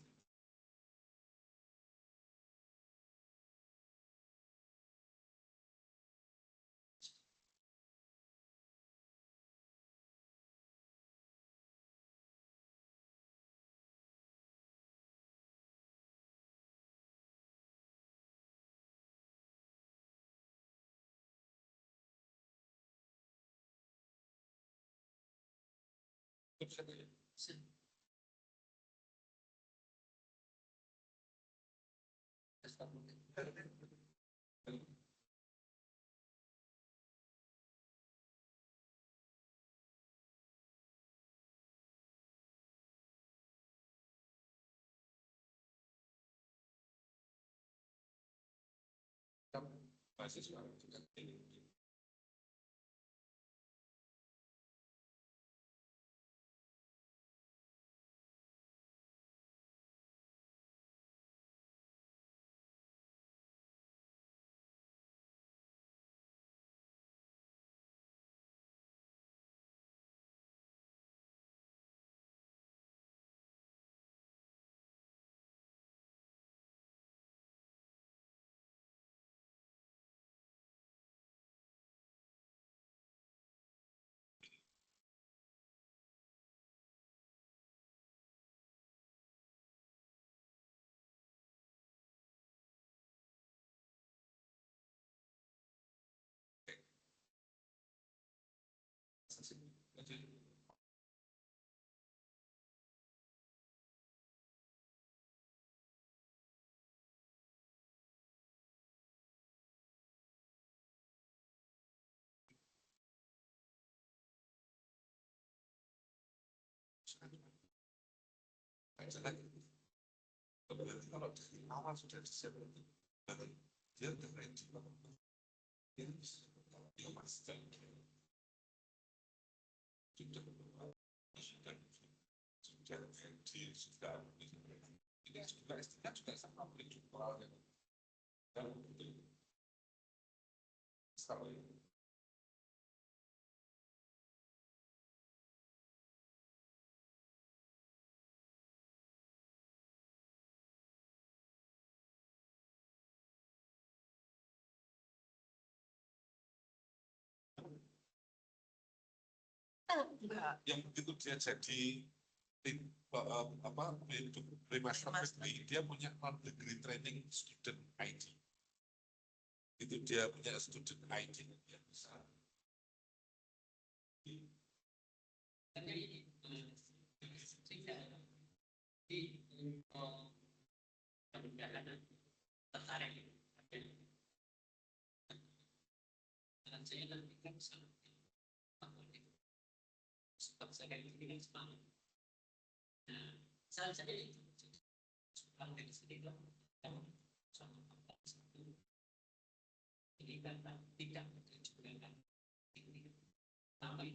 Kalau dari awal sudah disiapkan, dia udah ready. Dia mas sudah ready, sudah ini juga istilah juga sama berjual dan yang begitu dia jadi remaster dia punya non-degree training student ID. Itu dia punya student ID yang besar.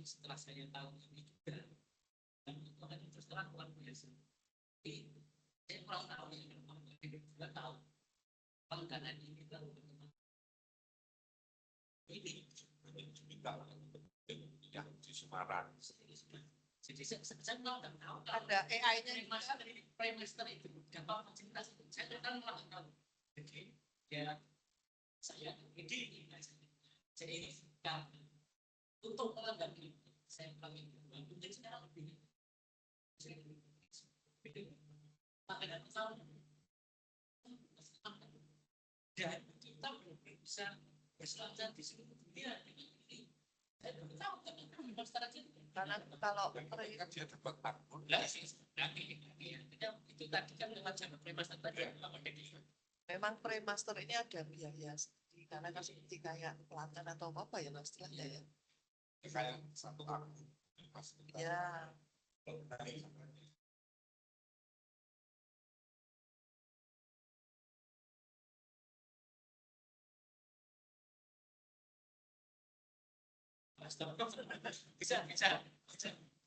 Setelah saya tahu ini juga, dan itu hanya terus terang luar biasa. Saya kurang tahu yang tidak tahu. Kalau karena ini tahu ini yang di Semarang. Jadi saya nggak tahu. Ada AI-nya Premaster itu gampang fasilitas. Saya kan nggak tahu. Jadi ya saya ini saya ini untuk melanggar ini saya panggil jadi sekarang lebih dan kita bisa berselancar di seluruh dunia ini. Saya tahu karena kalau dia dapat akun itu tadi kan lewat jalur premaster tadi memang premaster ini ada biaya sendiri karena kan seperti kayak pelatihan atau apa ya mas istilahnya ya. kayak satu akun. Ya. Bisa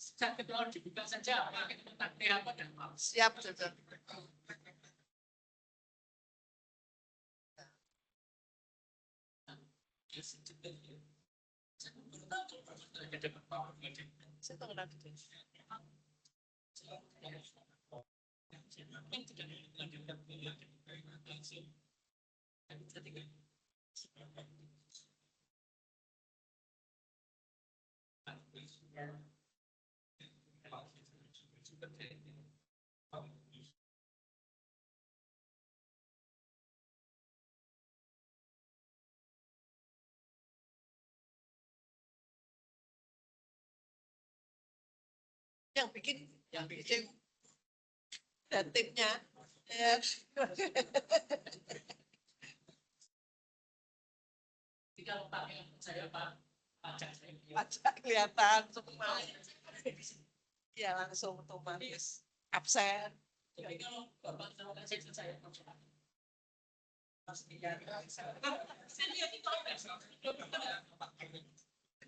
saya kalau dibuka saja apa dan Siap saja. Saya tahu nanti. Yang bikin dan timnya. Ya. Jadi kalau pakai saya Pak, pajak saya. Pajak kelihatan semua. Ya langsung otomatis absen. Jadi kalau Bapak tahu saya pasti ya. Saya lihat itu ada.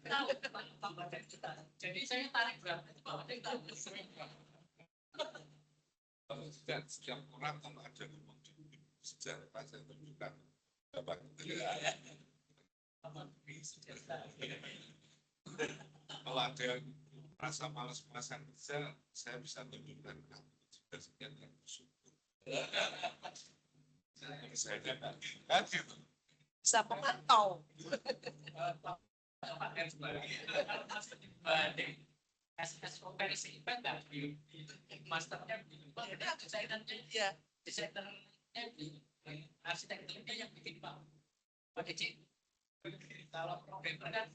Tahu Bapak kita. Jadi saya tarik berapa itu Bapak kita. Setiap orang kalau ada ngomong di sejarah saya tunjukkan dapat kalau ada yang merasa malas-malasan kerja, saya bisa tunjukkan juga sekian yang bersyukur. Saya kan gitu. Bisa memantau. SOP enggak di masternya Ya. desainernya di arsitekturnya yang bikin Pak Kecil. Kalau programmer kan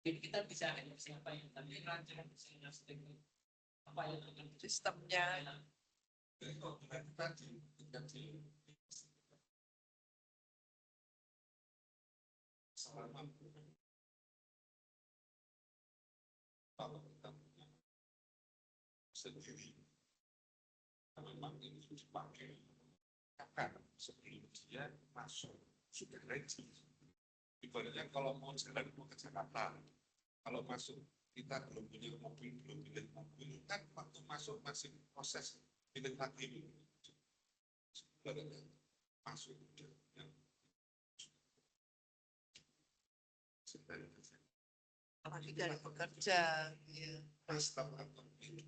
jadi kita bisa siapa yang tapi rancangan desain arsitektur apa yang akan Sistemnya. Selama kalau kita punya sendiri, memang ini dipakai kan sebelum dia masuk sudah ready. Ibaratnya kalau mau jalan mau ke Jakarta, kalau masuk kita belum punya mobil, belum pilih mobil, kan waktu masuk masih proses pilih lagi. Ibaratnya masuk udah yang Apalagi dari pekerja. Ya. master atau itu.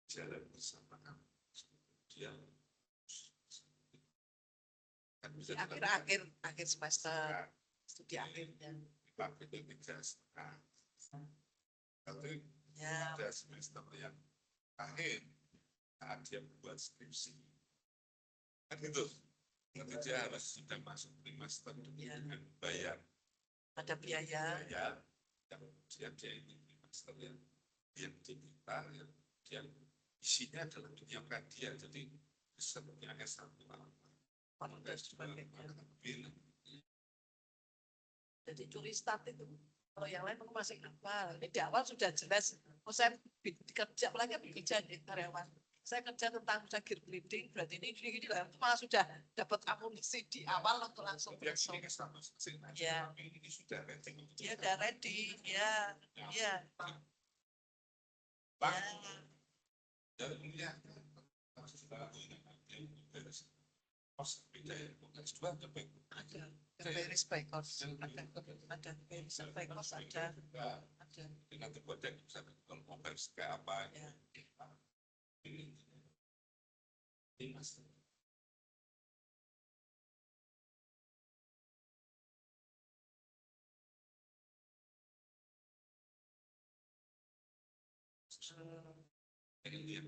Jalan bersama dia kan bisa akhir semester studi akhirnya. dipakai di 3,5. Tapi Ya. ada semester yang akhir saat dia buat skripsi kan itu nanti dia harus sudah masuk trimester dengan bayar Ada biaya. yang kemudian dia ini trimester yang diminta yang isinya adalah menyiapkan dia jadi risetnya S1 jadi curi start itu. Kalau yang lain masih hafal. Ini di awal sudah jelas. Oh, saya kerja apalagi bekerja di karyawan. Saya kerja tentang gear bleeding, berarti ini lah. Itu malah sudah dapat amunisi di awal untuk langsung masuk. Ya. Ini sudah ready. Ya, sudah ready. Ya, ya. Bang, ya, ada beris by course, ada beris by course, ada. Nanti buat yang bisa kalau mau beres kayak apa Ya. Ini mas ini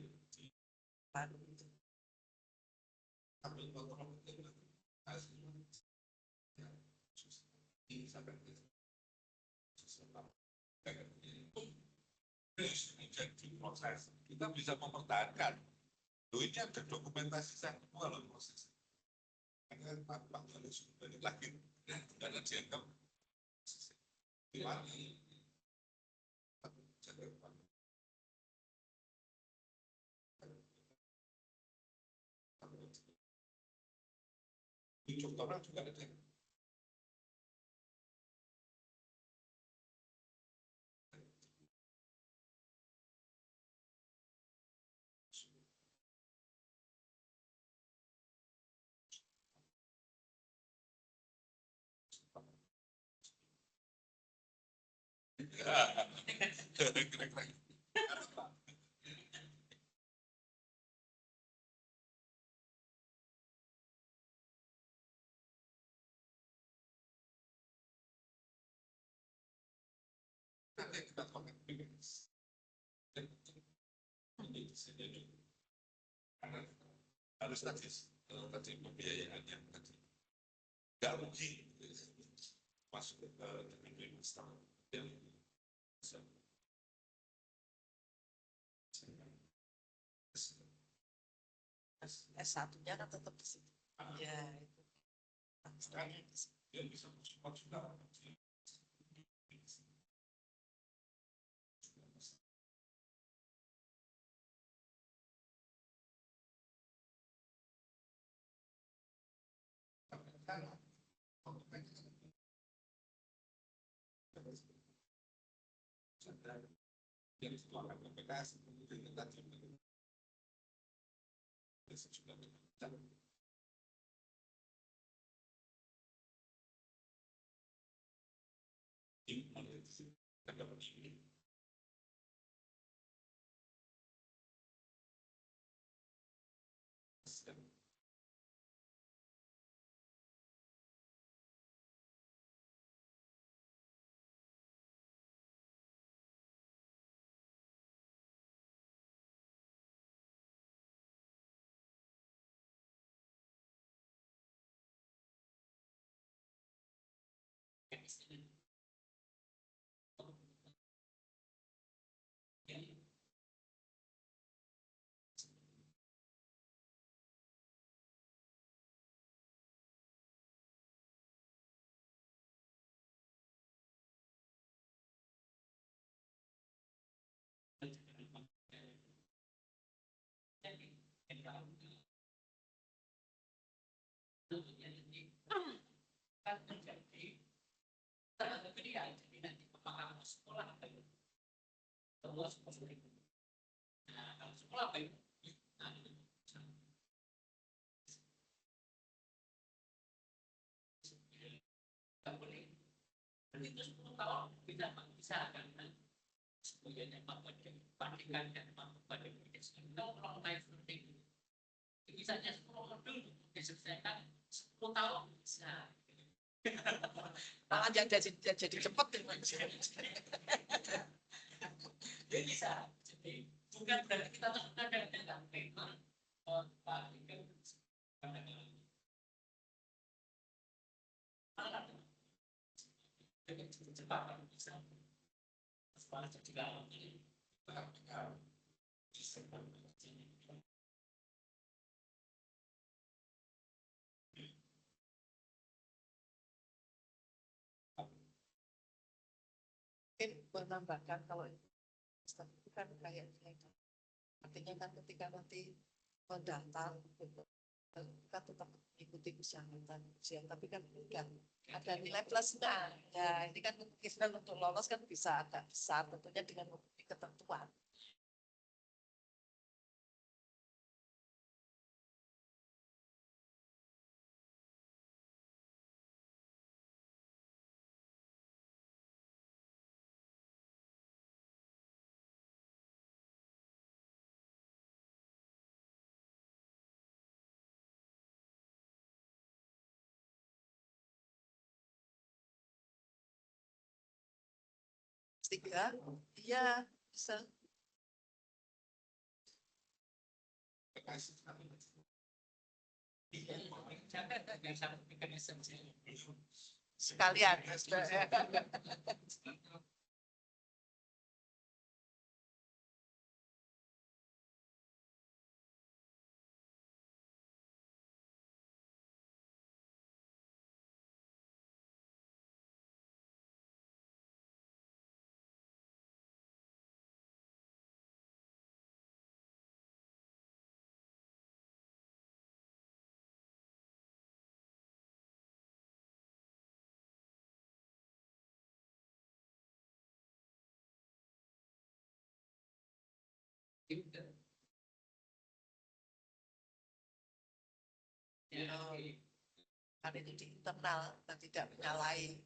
ambil kontrol menjadi proses kita bisa mempertahankan loh ini ada dokumentasi semua loh proses karena Pak sudah balik lagi karena dianggap doktoral juga ada harus tadi pembiayaan yang tadi nggak rugi masuk ke teknik master yang S1-nya kan tetap di situ. Ya, itu. Masternya di situ. dia bisa support juga. Yang itu akan PPKS kemudian kita juga itu 10 tahun kita bisa kan kemudian bandingkan dan bandingkan kalau naik seperti itu misalnya 10 modul diselesaikan 10 tahun bisa Malah jadi cepat ya. bisa jadi bukan berarti kita terus ada memang cepat bisa juga Mungkin menambahkan kalau itu kan kayak artinya kan ketika nanti mendaftar kita tetap mengikuti persyaratan ujian, tapi kan enggak ada nilai plusnya. Ya ini kan kemungkinan untuk lolos kan bisa agak besar tentunya dengan memenuhi ketentuan. Tiga, iya bisa. Sekalian. Kan itu di internal dan tidak menyalahi.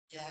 Ya.